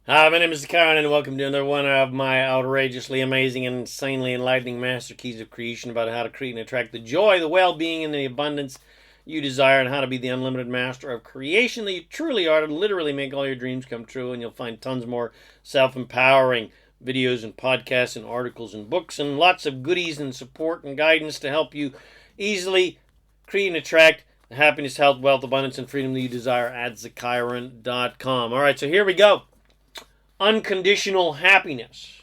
Hi, my name is ZaKaiRan, and welcome to another one of my outrageously amazing and insanely enlightening master keys of creation about how to create and attract the joy, the well-being, and the abundance you desire, and how to be the unlimited master of creation that you truly are to literally make all your dreams come true. And you'll find tons more self-empowering videos and podcasts and articles and books and lots of goodies and support and guidance to help you easily create and attract the happiness, health, wealth, abundance, and freedom that you desire at ZaKaiRan.com. All right, so here we go. Unconditional happiness,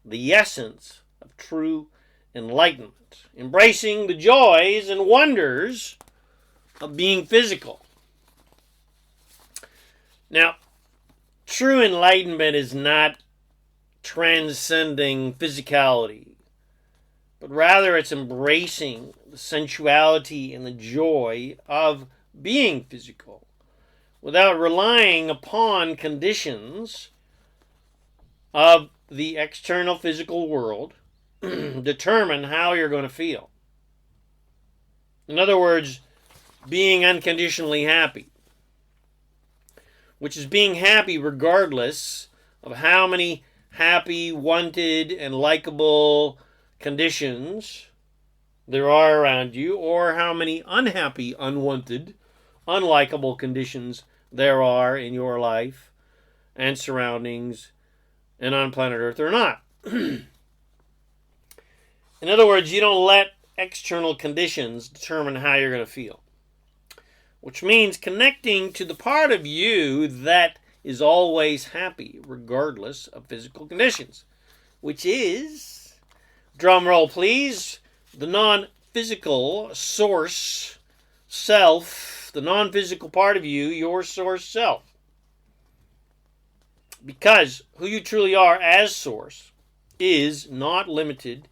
the essence of true enlightenment, embracing the joys and wonders of being physical. Now, true enlightenment is not transcending physicality, but rather it's embracing the sensuality and the joy of being physical without relying upon conditions of the external physical world determine how you're going to feel. In other words, being unconditionally happy, which is being happy regardless of how many happy, wanted, and likable conditions there are around you, or how many unhappy, unwanted, unlikable conditions there are in your life and surroundings and on planet Earth or not. In other words, you don't let external conditions determine how you're going to feel. Which means connecting to the part of you that is always happy, regardless of physical conditions. Which is, drum roll please, the non-physical source self, the non-physical part of you, your source self. Because who you truly are as source is not limited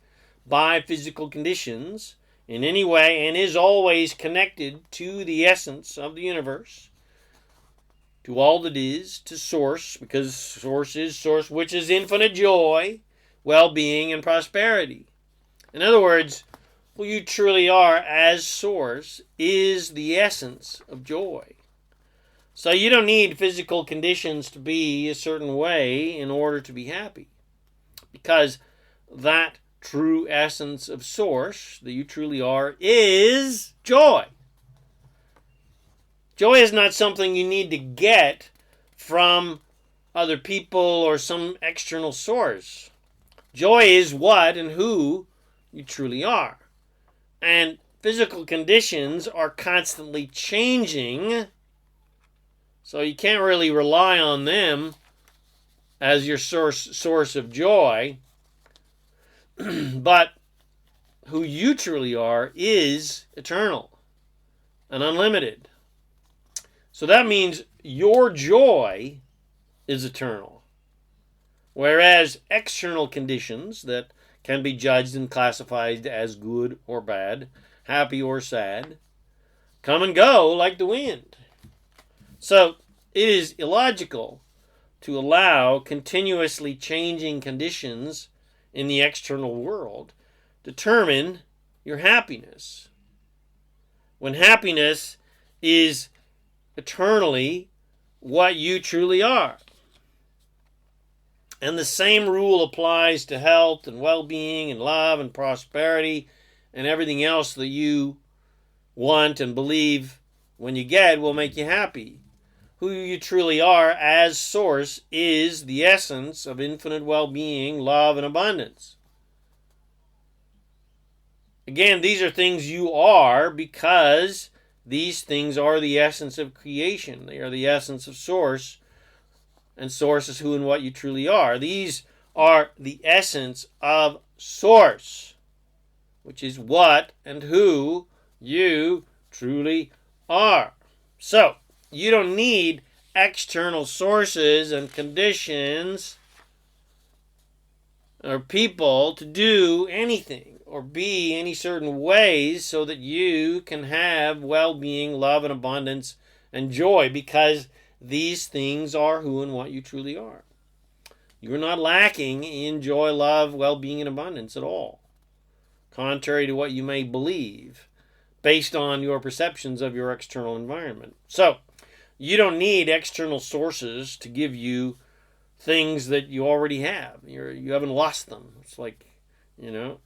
by physical conditions in any way and is always connected to the essence of the universe, to all that is, to source, because source is source, which is infinite joy, well-being, and prosperity. In other words, who you truly are as source is the essence of joy. So you don't need physical conditions to be a certain way in order to be happy. Because that true essence of source that you truly are is joy. Joy is not something you need to get from other people or some external source. Joy is what and who you truly are. And physical conditions are constantly changing, so you can't really rely on them as your source of joy. But who you truly are is eternal and unlimited. So that means your joy is eternal. Whereas external conditions that can be judged and classified as good or bad, happy or sad, come and go like the wind. So it is illogical to allow continuously changing conditions in the external world determine your happiness, when happiness is eternally what you truly are. And the same rule applies to health and well-being and love and prosperity and everything else that you want and believe when you get will make you happy. Who you truly are as source is the essence of infinite well-being, love, and abundance. Again, these are things you are because these things are the essence of creation. They are the essence of source, and source is who and what you truly are. These are the essence of source, which is what and who you truly are. So, you don't need external sources and conditions or people to do anything or be any certain ways so that you can have well-being, love, and abundance and joy, because these things are who and what you truly are. You're not lacking in joy, love, well-being, and abundance at all, contrary to what you may believe based on your perceptions of your external environment. So, you don't need external sources to give you things that you already have. You haven't lost them. It's like, you know,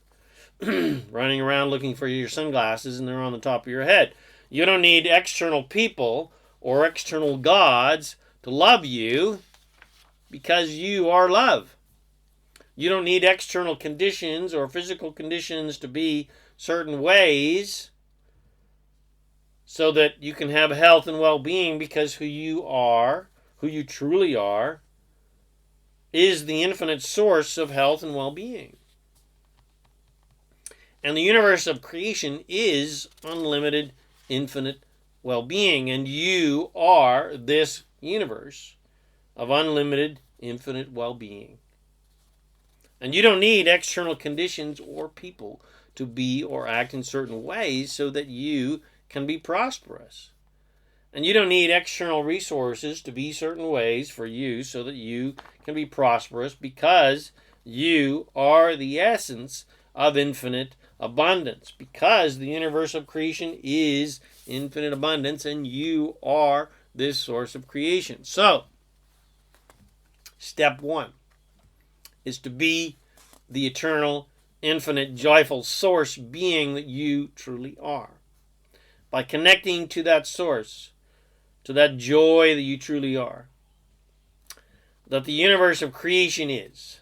running around looking for your sunglasses and they're on the top of your head. You don't need external people or external gods to love you because you are love. You don't need external conditions or physical conditions to be certain ways so that you can have health and well-being, because who you are, who you truly are, is the infinite source of health and well-being. And the universe of creation is unlimited, infinite well-being. And you are this universe of unlimited, infinite well-being. And you don't need external conditions or people to be or act in certain ways so that you can be prosperous. And you don't need external resources to be certain ways for you so that you can be prosperous, because you are the essence of infinite abundance, because the universe of creation is infinite abundance and you are this source of creation. So, step one is to be the eternal, infinite, joyful source being that you truly are. By connecting to that source, to that joy that you truly are, that the universe of creation is,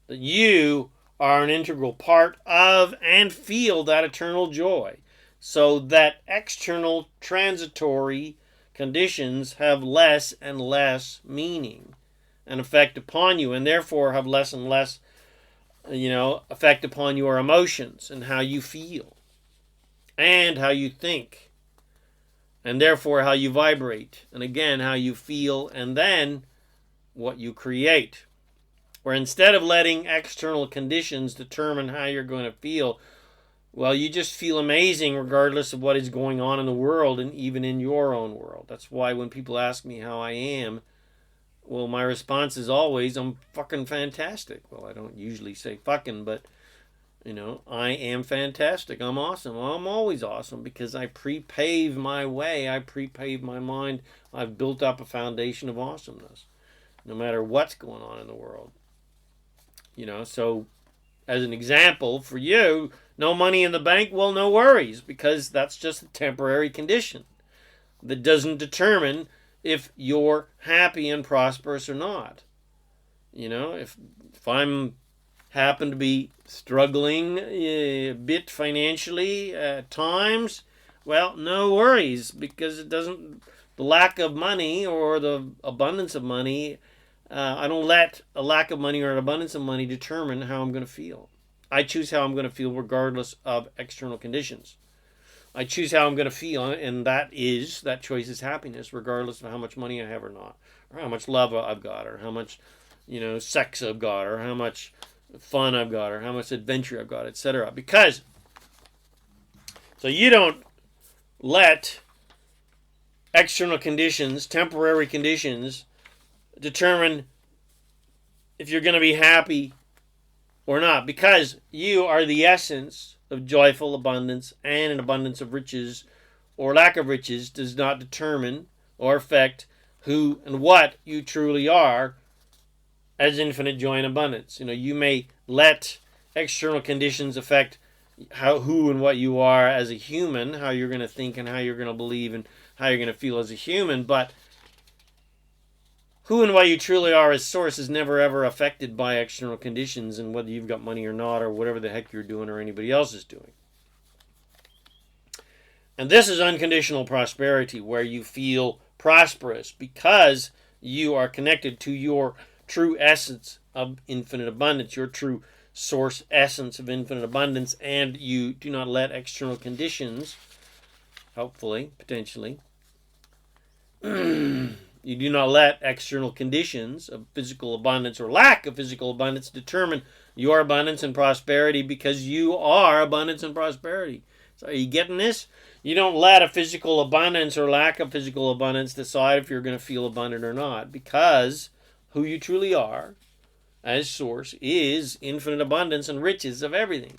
that you are an integral part of and feel that eternal joy, so that external transitory conditions have less and less meaning and effect upon you, and therefore have less and less, effect upon your emotions and how you feel and how you think, and therefore how you vibrate, and again how you feel, and then what you create. Where instead of letting external conditions determine how you're going to feel, well, you just feel amazing regardless of what is going on in the world and even in your own world. That's why when people ask me how I am, well, my response is always, I'm fucking fantastic. Well, I don't usually say fucking, but, I am fantastic. I'm awesome. Well, I'm always awesome because I pre-pave my way. I pre-pave my mind. I've built up a foundation of awesomeness, no matter what's going on in the world. So as an example for you, no money in the bank, well, no worries, because that's just a temporary condition that doesn't determine if you're happy and prosperous or not. If I'm happen to be struggling a bit financially at times, well, no worries, because the lack of money or the abundance of money, I don't let a lack of money or an abundance of money determine how I'm going to feel. I choose how I'm going to feel regardless of external conditions. I choose how I'm going to feel, and that choice is happiness, regardless of how much money I have or not, or how much love I've got, or how much, sex I've got, or how much fun I've got, or how much adventure I've got, etc. So you don't let external conditions, temporary conditions, determine if you're going to be happy or not, because you are the essence of joyful abundance, and an abundance of riches or lack of riches does not determine or affect who and what you truly are as infinite joy and abundance. You may let external conditions affect who and what you are as a human, how you're going to think and how you're going to believe and how you're going to feel as a human, but who and what you truly are as source is never ever affected by external conditions, and whether you've got money or not, or whatever the heck you're doing or anybody else is doing. And this is unconditional prosperity, where you feel prosperous because you are connected to your true essence of infinite abundance, your true source essence of infinite abundance, and you do not let external conditions, hopefully, potentially, you do not let external conditions of physical abundance or lack of physical abundance determine your abundance and prosperity, because you are abundance and prosperity. So are you getting this? You don't let a physical abundance or lack of physical abundance decide if you're going to feel abundant or not, because who you truly are as source is infinite abundance and riches of everything.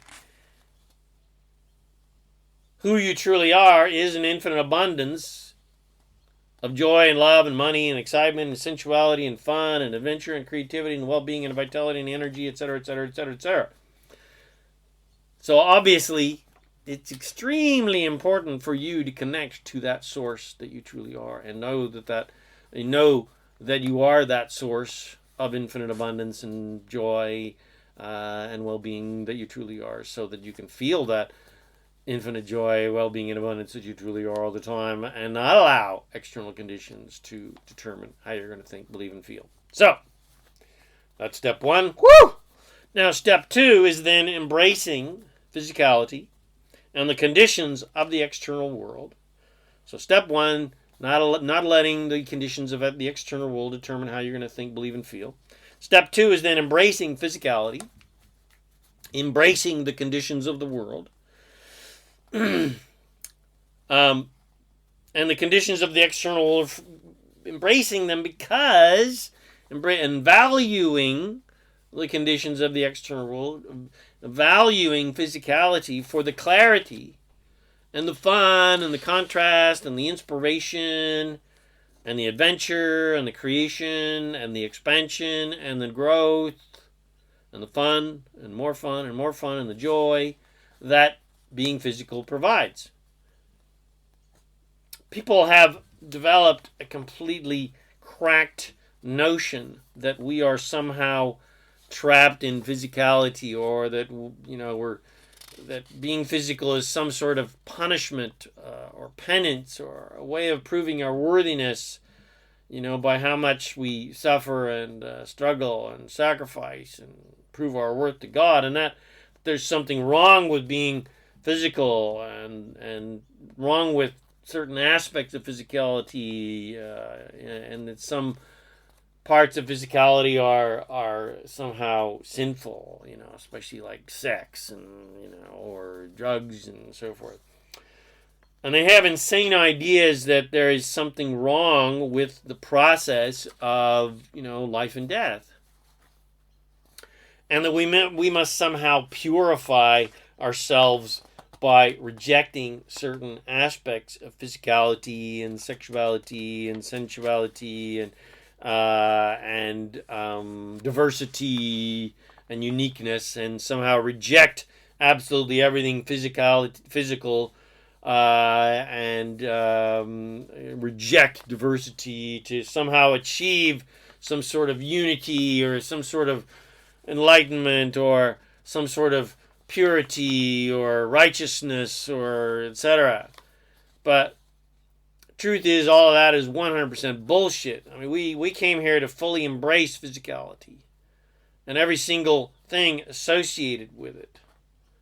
Who you truly are is an infinite abundance of joy and love and money and excitement and sensuality and fun and adventure and creativity and well-being and vitality and energy, etc., etc., etc., etc. So obviously, it's extremely important for you to connect to that source that you truly are, and know that you are that source of infinite abundance and joy and well-being that you truly are, so that you can feel that infinite joy, well-being, and abundance that you truly are all the time, and not allow external conditions to determine how you're going to think, believe, and feel. So, that's step one. Woo! Now, step two is then embracing physicality and the conditions of the external world. So, step one, not letting the conditions of the external world determine how you're going to think, believe, and feel. Step two is then embracing physicality, embracing the conditions of the world. And the conditions of the external world, embracing them because, and valuing the conditions of the external world, valuing physicality for the clarity and the fun and the contrast and the inspiration and the adventure and the creation and the expansion and the growth and the fun and more fun and more fun and the joy that being physical provides. People have developed a completely cracked notion that we are somehow trapped in physicality, or that that being physical is some sort of punishment or penance or a way of proving our worthiness, by how much we suffer and struggle and sacrifice and prove our worth to God, and that there's something wrong with being physical and wrong with certain aspects of physicality, and that some parts of physicality are somehow sinful, especially like sex and or drugs and so forth. And they have insane ideas that there is something wrong with the process of life and death, and that we must somehow purify ourselves by rejecting certain aspects of physicality and sexuality and sensuality and diversity and uniqueness, and somehow reject absolutely everything physical, and reject diversity to somehow achieve some sort of unity or some sort of enlightenment or some sort of purity or righteousness or etc. But truth is, all of that is 100% bullshit. I mean, we came here to fully embrace physicality and every single thing associated with it,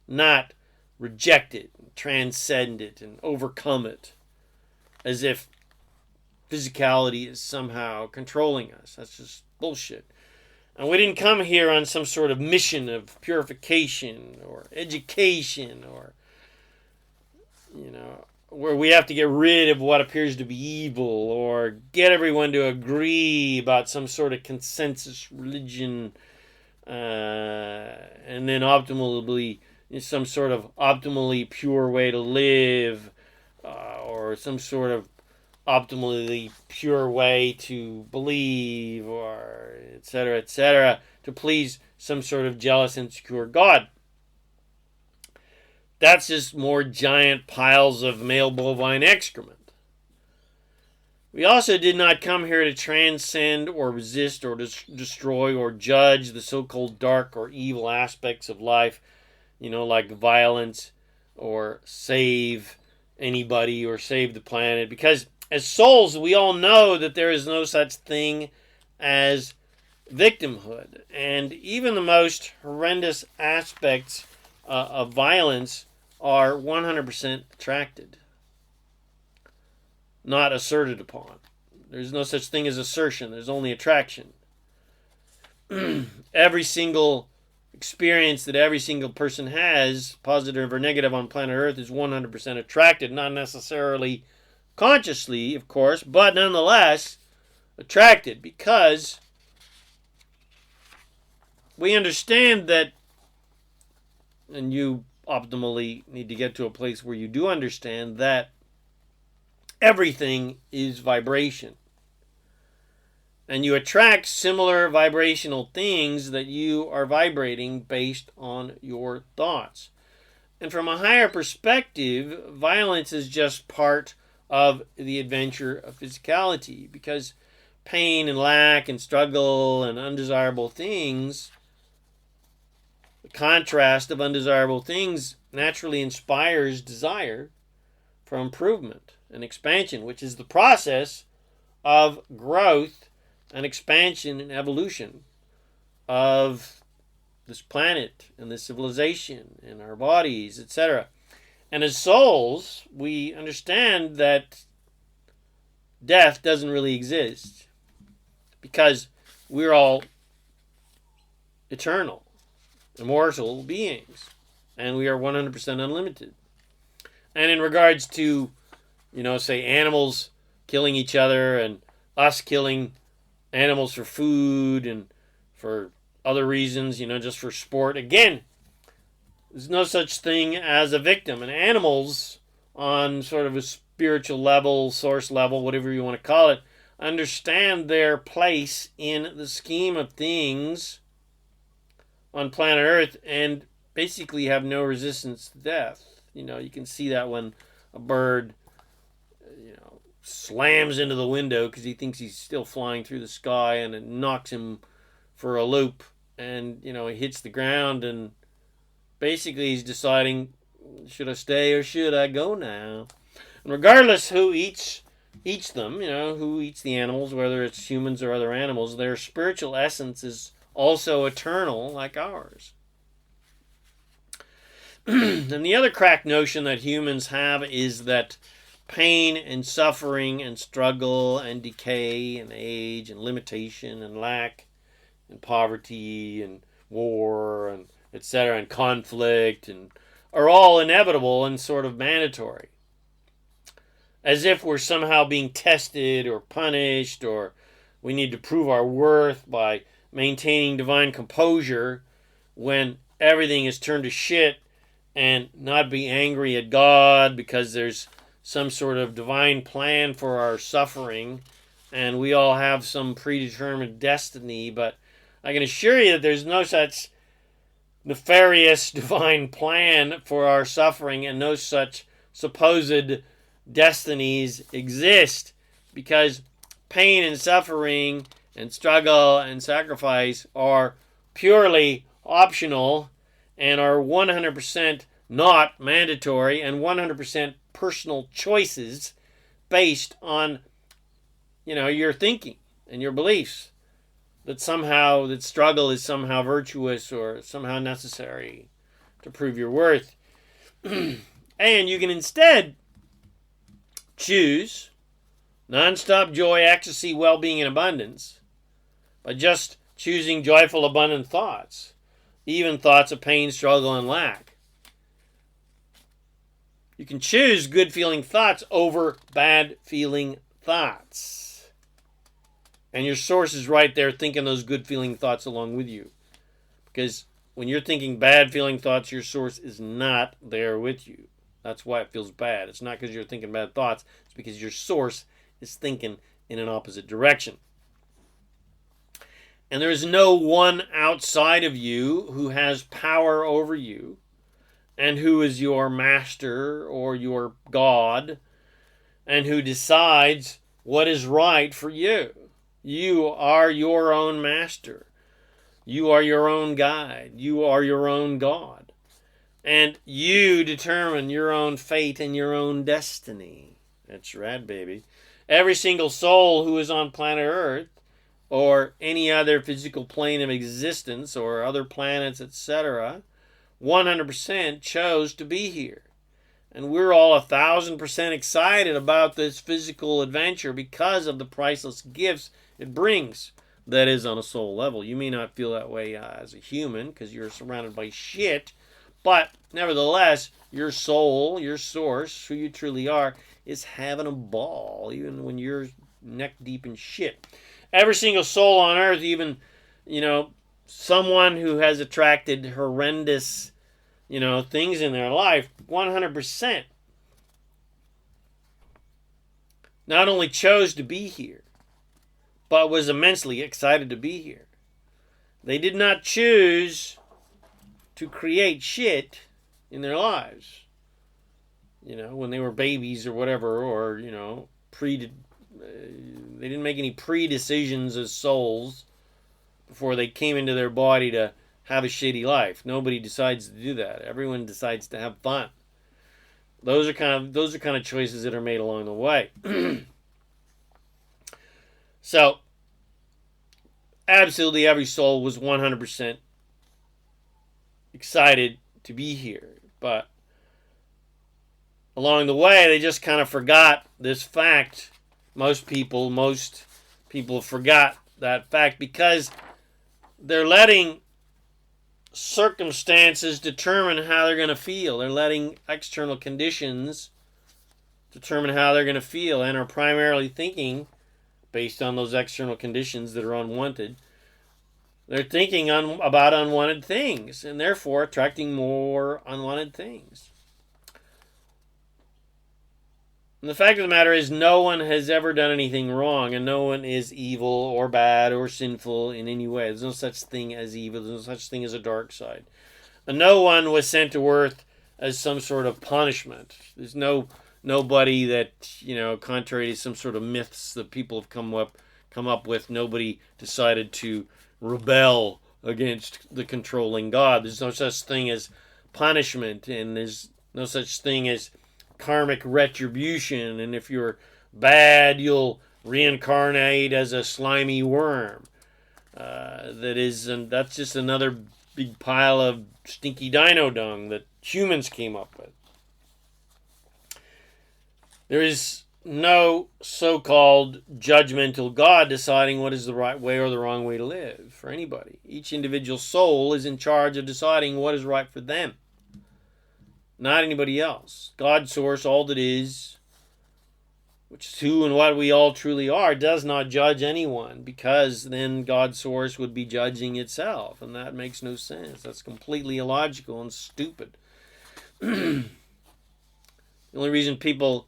not reject it, transcend it, and overcome it as if physicality is somehow controlling us. That's just bullshit. And we didn't come here on some sort of mission of purification or education or, where we have to get rid of what appears to be evil or get everyone to agree about some sort of consensus religion, and then optimally some sort of optimally pure way to live, or some sort of optimally pure way to believe, or etc., to please some sort of jealous, insecure God. That's just more giant piles of male bovine excrement. We also did not come here to transcend or resist or destroy or judge the so-called dark or evil aspects of life, like violence, or save anybody or save the planet, because as souls, we all know that there is no such thing as victimhood. And even the most horrendous aspects of violence are 100% attracted, not asserted upon. There's no such thing as assertion. There's only attraction. Every single experience that every single person has, positive or negative, on planet Earth is 100% attracted, not necessarily consciously, of course, but nonetheless attracted, because we understand that, and you optimally need to get to a place where you do understand that everything is vibration. And you attract similar vibrational things that you are vibrating based on your thoughts. And from a higher perspective, violence is just part of the adventure of physicality, because pain and lack and struggle and undesirable things, the contrast of undesirable things naturally inspires desire for improvement and expansion, which is the process of growth and expansion and evolution of this planet and this civilization and our bodies, etc. And as souls, we understand that death doesn't really exist, because we're all eternal, immortal beings, and we are 100% unlimited. And in regards to, say animals killing each other and us killing animals for food and for other reasons, just for sport, again, there's no such thing as a victim. And animals, on sort of a spiritual level, source level, whatever you want to call it, understand their place in the scheme of things on planet Earth and basically have no resistance to death. You can see that when a bird, slams into the window because he thinks he's still flying through the sky, and it knocks him for a loop, and, he hits the ground, and basically he's deciding, should I stay or should I go now? And regardless who eats them, who eats the animals, whether it's humans or other animals, their spiritual essence is also eternal like ours. And the other cracked notion that humans have is that pain and suffering and struggle and decay and age and limitation and lack and poverty and war and etc. and conflict and are all inevitable and sort of mandatory. As if we're somehow being tested or punished, or we need to prove our worth by maintaining divine composure when everything is turned to shit, and not be angry at God because there's some sort of divine plan for our suffering and we all have some predetermined destiny. But I can assure you that there's no such nefarious divine plan for our suffering, and no such supposed destinies exist, because pain and suffering and struggle and sacrifice are purely optional and are 100% not mandatory, and 100% personal choices based on, your thinking and your beliefs that somehow that struggle is somehow virtuous or somehow necessary to prove your worth. And you can instead choose non-stop joy, ecstasy, well-being, and abundance by just choosing joyful, abundant thoughts, even thoughts of pain, struggle, and lack. You can choose good-feeling thoughts over bad-feeling thoughts. And your source is right there thinking those good-feeling thoughts along with you. Because when you're thinking bad-feeling thoughts, your source is not there with you. That's why it feels bad. It's not because you're thinking bad thoughts. It's because your source is thinking in an opposite direction. And there is no one outside of you who has power over you and who is your master or your God and who decides what is right for you. You are your own master. You are your own guide. You are your own God. And you determine your own fate and your own destiny. That's right, baby. Every single soul who is on planet Earth or any other physical plane of existence or other planets, etc., 100% chose to be here. And we're all 1,000% excited about this physical adventure because of the priceless gifts it brings. That is, on a soul level. You may not feel that way as a human because you're surrounded by shit. But nevertheless, your soul, your source, who you truly are, is having a ball even when you're neck deep in shit. Every single soul on earth, even, someone who has attracted horrendous, things in their life, 100% not only chose to be here, but was immensely excited to be here. They did not choose to create shit in their lives. When they were babies or whatever, or, they didn't make any pre-decisions as souls before they came into their body to have a shitty life. Nobody decides to do that. Everyone decides to have fun. Those are kind of choices that are made along the way. So, absolutely every soul was 100% excited to be here. But along the way, they just kind of forgot this fact. Most people forgot that fact because they're letting circumstances determine how they're going to feel. They're letting external conditions determine how they're going to feel, and are primarily thinking based on those external conditions that are unwanted. They're thinking about unwanted things, and therefore attracting more unwanted things. And the fact of the matter is, no one has ever done anything wrong, and no one is evil or bad or sinful in any way. There's no such thing as evil. There's no such thing as a dark side. And no one was sent to earth as some sort of punishment. There's nobody that, contrary to some sort of myths that people have come up with, nobody decided to rebel against the controlling God. There's no such thing as punishment, and there's no such thing as karmic retribution, and if you're bad, you'll reincarnate as a slimy worm. That's just another big pile of stinky dino dung that humans came up with. There is no so-called judgmental God deciding what is the right way or the wrong way to live for anybody. Each individual soul is in charge of deciding what is right for them, not anybody else. God Source, all that is, which is who and what we all truly are, does not judge anyone, because then God Source would be judging itself, and that makes no sense. That's completely illogical and stupid. The only reason people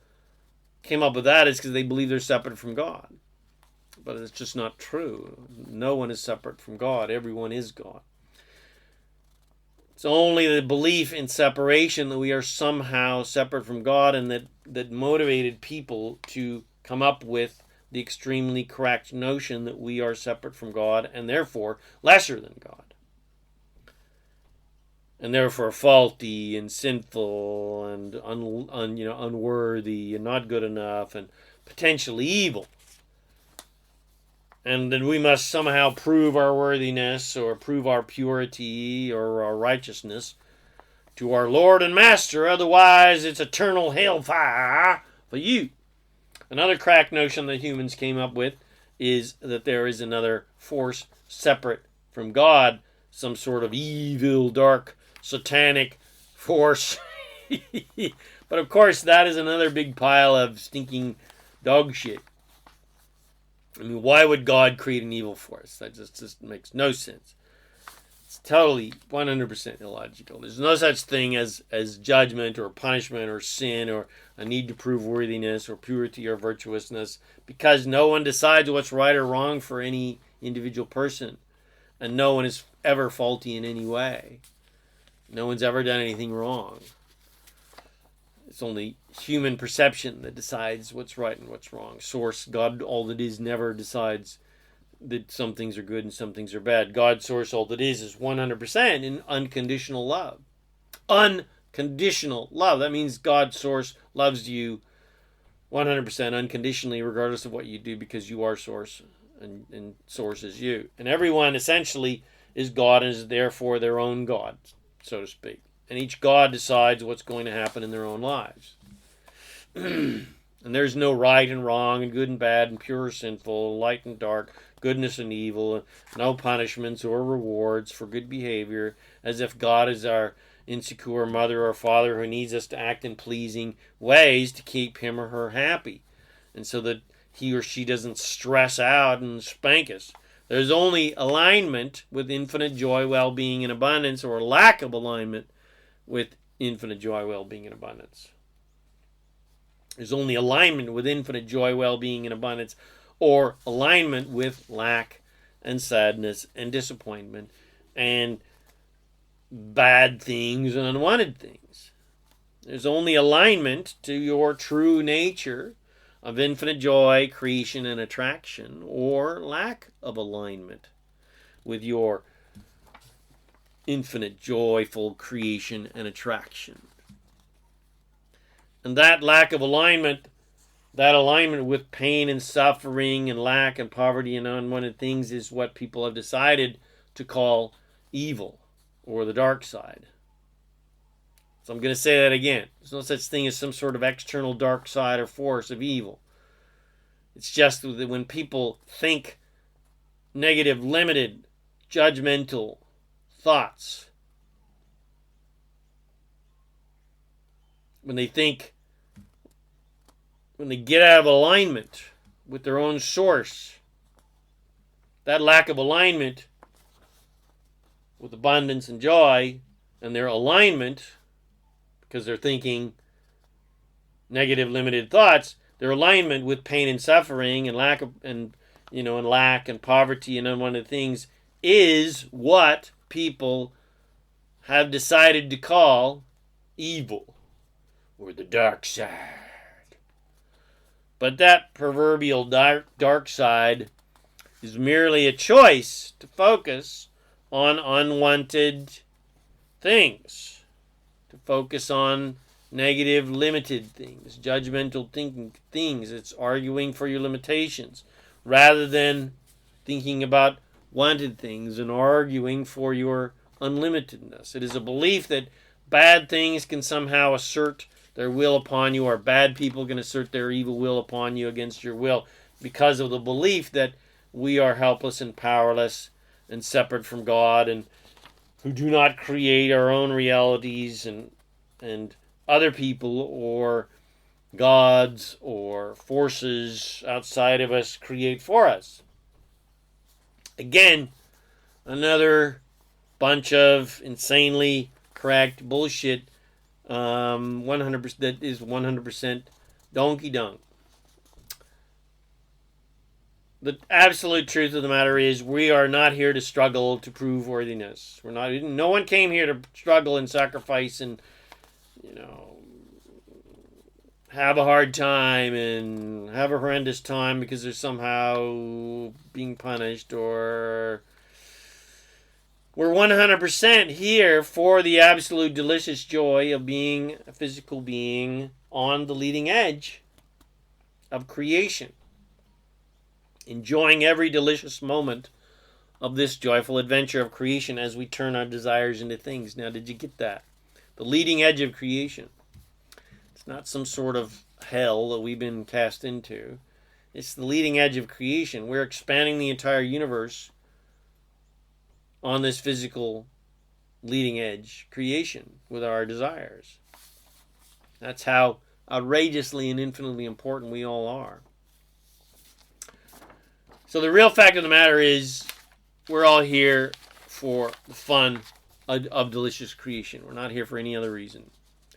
came up with that is because they believe they're separate from God. But it's just not true. No one is separate from God. Everyone is God. It's only the belief in separation, that we are somehow separate from God, and that motivated people to come up with the extremely correct notion that we are separate from God and therefore lesser than God. And therefore faulty and sinful and unworthy and not good enough and potentially evil. And that we must somehow prove our worthiness or prove our purity or our righteousness to our Lord and Master. Otherwise, it's eternal hellfire for you. Another crack notion that humans came up with is that there is another force separate from God, some sort of evil, dark, satanic force. But of course, that is another big pile of stinking dog shit. I mean, why would God create an evil force? That just makes no sense. It's totally 100% illogical. There's no such thing as judgment or punishment or sin or a need to prove worthiness or purity or virtuousness, because no one decides what's right or wrong for any individual person. And no one is ever faulty in any way. No one's ever done anything wrong. It's only human perception that decides what's right and what's wrong. Source, God, all that is, never decides that some things are good and some things are bad. God, Source, all that is 100% in unconditional love. Unconditional love. That means God, Source, loves you 100% unconditionally, regardless of what you do, because you are Source and Source is you. And everyone essentially is God and is therefore their own God, so to speak. And each God decides what's going to happen in their own lives. And there's no right and wrong and good and bad and pure or sinful, light and dark, goodness and evil, no punishments or rewards for good behavior, as if God is our insecure mother or father who needs us to act in pleasing ways to keep him or her happy, and so that he or she doesn't stress out and spank us. There's only alignment with infinite joy, well-being, and abundance, or lack of alignment with infinite joy, well-being, and abundance. There's only alignment with infinite joy, well-being, and abundance, or alignment with lack and sadness and disappointment and bad things and unwanted things. There's only alignment to your true nature of infinite joy, creation, and attraction, or lack of alignment with your infinite joyful creation and attraction. And that lack of alignment, that alignment with pain and suffering and lack and poverty and unwanted things, is what people have decided to call evil or the dark side. So I'm going to say that again. There's no such thing as some sort of external dark side or force of evil. It's just that when people think negative, limited, judgmental thoughts, when they get out of alignment with their own source, that lack of alignment with abundance and joy, and their alignment, because they're thinking negative, limited thoughts, their alignment with pain and suffering and lack and poverty and unwanted things is what people have decided to call evil or the dark side. But that proverbial dark side is merely a choice to focus on unwanted things, to focus on negative, limited things, judgmental thinking things. It's arguing for your limitations rather than thinking about wanted things and arguing for your unlimitedness. It is a belief that bad things can somehow assert their will upon you, or bad people can assert their evil will upon you against your will, because of the belief that we are helpless and powerless and separate from God, and who do not create our own realities, and other people or gods or forces outside of us create for us. Again, another bunch of insanely correct bullshit. 100% that is 100% donkey dunk. The absolute truth of the matter is, we are not here to struggle to prove worthiness. We're not. No one came here to struggle and sacrifice and, have a hard time and have a horrendous time because they're somehow being punished, or we're 100% here for the absolute delicious joy of being a physical being on the leading edge of creation, enjoying every delicious moment of this joyful adventure of creation as we turn our desires into things. Now, did you get that? The leading edge of creation. It's not some sort of hell that we've been cast into. It's the leading edge of creation. We're expanding the entire universe on this physical leading edge creation with our desires. That's how outrageously and infinitely important we all are. So the real fact of the matter is, we're all here for the fun of delicious creation. We're not here for any other reason.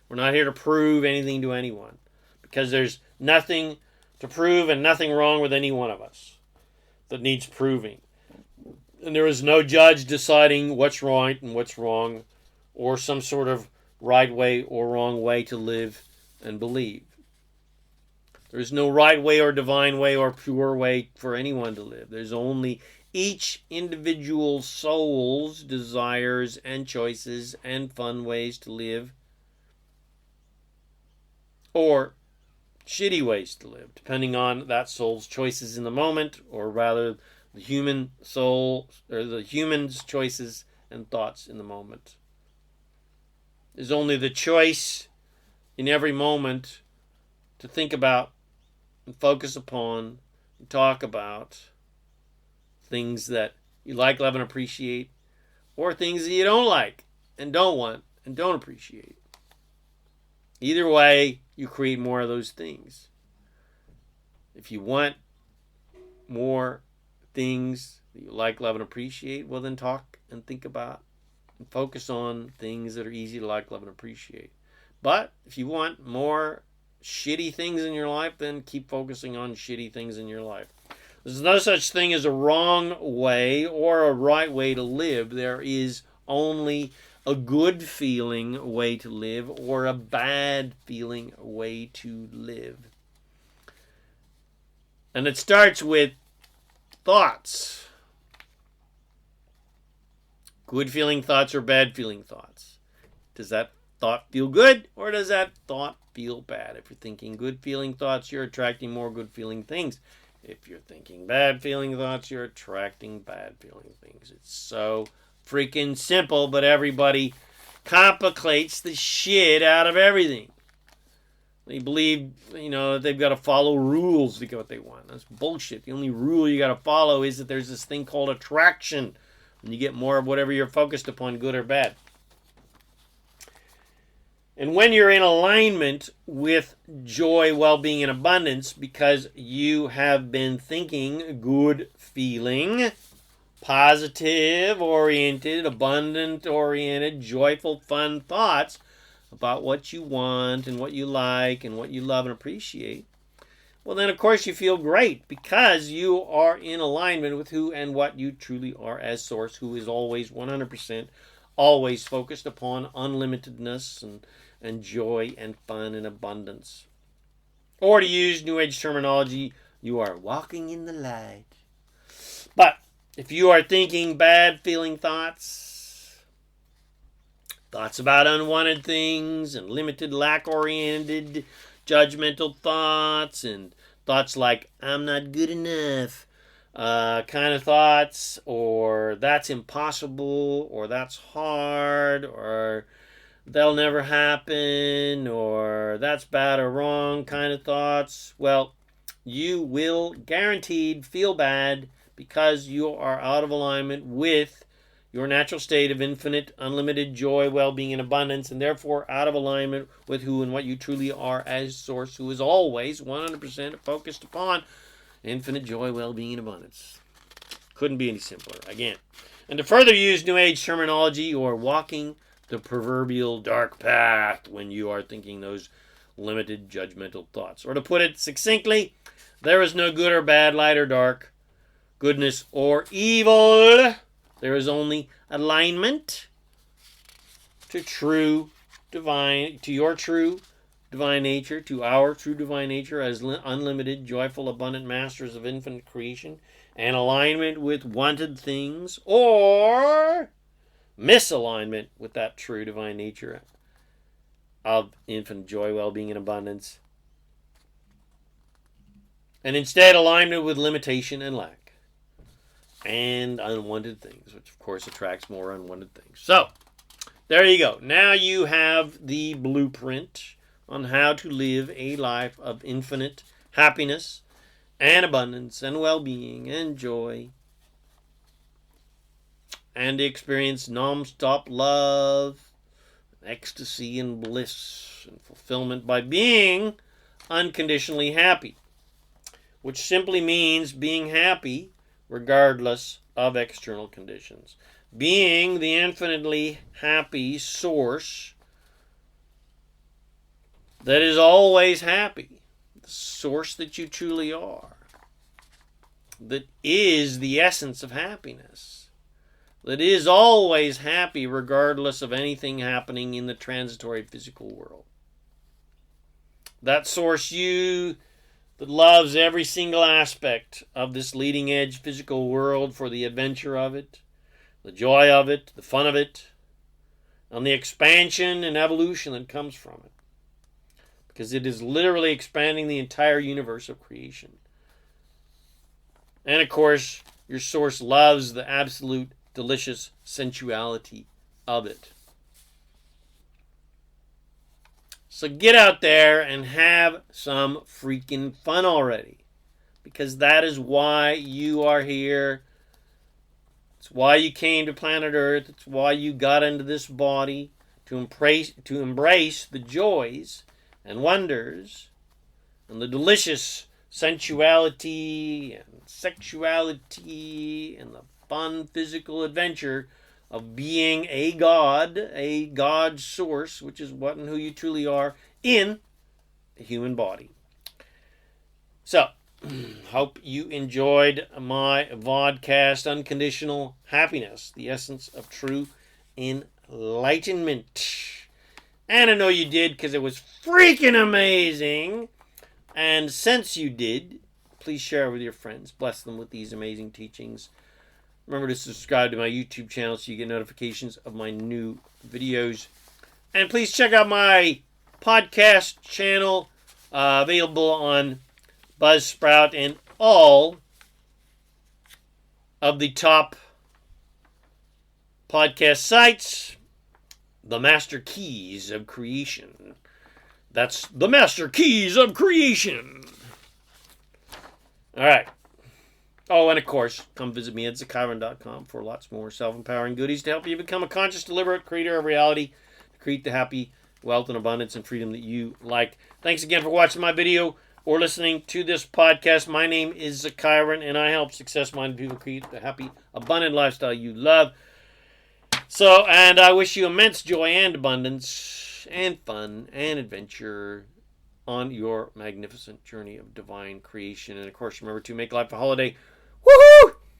We're not here to prove anything to anyone, because there's nothing to prove and nothing wrong with any one of us that needs proving. And there is no judge deciding what's right and what's wrong, or some sort of right way or wrong way to live and believe. There is no right way or divine way or pure way for anyone to live. There's only each individual soul's desires and choices and fun ways to live, or shitty ways to live, depending on that soul's choices in the moment, or rather the human soul, or the human's choices and thoughts in the moment. There's only the choice in every moment to think about and focus upon and talk about things that you like, love, and appreciate, or things that you don't like and don't want and don't appreciate. Either way, you create more of those things. If you want more things that you like, love, and appreciate, well, then talk and think about and focus on things that are easy to like, love, and appreciate. But if you want more shitty things in your life, then keep focusing on shitty things in your life. There's no such thing as a wrong way or a right way to live. There is only a good feeling way to live or a bad feeling way to live. And it starts with thoughts. Good feeling thoughts or bad feeling thoughts. Does that thought feel good or does that thought feel bad? If you're thinking good feeling thoughts, you're attracting more good feeling things. If you're thinking bad feeling thoughts, you're attracting bad feeling things. It's so freaking simple, but everybody complicates the shit out of everything. They believe, they've got to follow rules to get what they want. That's bullshit. The only rule you got to follow is that there's this thing called attraction. And you get more of whatever you're focused upon, good or bad. And when you're in alignment with joy, well-being, and abundance, because you have been thinking good feeling, positive-oriented, abundant-oriented, joyful, fun thoughts about what you want and what you like and what you love and appreciate, well, then, of course, you feel great because you are in alignment with who and what you truly are as Source, who is always 100% always focused upon unlimitedness and joy and fun and abundance. Or to use New Age terminology, you are walking in the light. But if you are thinking bad feeling thoughts about unwanted things and limited, lack-oriented, judgmental thoughts and thoughts like, I'm not good enough, kind of thoughts, or that's impossible, or that's hard, or that'll never happen, or that's bad or wrong kind of thoughts, well, you will guaranteed feel bad because you are out of alignment with your natural state of infinite, unlimited joy, well-being, and abundance, and therefore out of alignment with who and what you truly are as Source, who is always 100% focused upon infinite joy, well-being, and abundance. Couldn't be any simpler, again. And to further use New Age terminology, you are walking the proverbial dark path when you are thinking those limited, judgmental thoughts. Or to put it succinctly, there is no good or bad, light or dark, goodness or evil. There is only alignment to your true divine nature, to our true divine nature as unlimited, joyful, abundant masters of infinite creation, and alignment with wanted things, or misalignment with that true divine nature of infinite joy, well-being, and abundance, and instead alignment with limitation and lack and unwanted things, which of course attracts more unwanted things. So, there you go. Now you have the blueprint on how to live a life of infinite happiness and abundance and well-being and joy, and experience non-stop love, ecstasy, and bliss and fulfillment by being unconditionally happy, which simply means being happy regardless of external conditions. Being the infinitely happy Source that is always happy, the Source that you truly are, that is the essence of happiness, that is always happy regardless of anything happening in the transitory physical world. That Source you that loves every single aspect of this leading edge physical world for the adventure of it, the joy of it, the fun of it, and the expansion and evolution that comes from it. Because it is literally expanding the entire universe of creation. And of course, your Source loves the absolute delicious sensuality of it. So get out there and have some freaking fun already. Because that is why you are here. It's why you came to planet Earth. It's why you got into this body. To embrace the joys and wonders and the delicious sensuality and sexuality and the fun physical adventure of being a God Source, which is what and who you truly are, in human body. So, hope you enjoyed my vodcast, Unconditional Happiness, the essence of true enlightenment. And I know you did because it was freaking amazing. And since you did, please share it with your friends. Bless them with these amazing teachings. Remember to subscribe to my YouTube channel so you get notifications of my new videos. And please check out my podcast channel, available on Buzzsprout and all of the top podcast sites. The Master Keys of Creation. That's the Master Keys of Creation. All right. Oh, and of course, come visit me at ZaKaiRan.com for lots more self-empowering goodies to help you become a conscious, deliberate creator of reality, to create the happy wealth and abundance and freedom that you like. Thanks again for watching my video or listening to this podcast. My name is ZaKaiRan, and I help success-minded people create the happy, abundant lifestyle you love. So, and I wish you immense joy and abundance and fun and adventure on your magnificent journey of divine creation. And of course, remember to make life a holiday. Woohoo!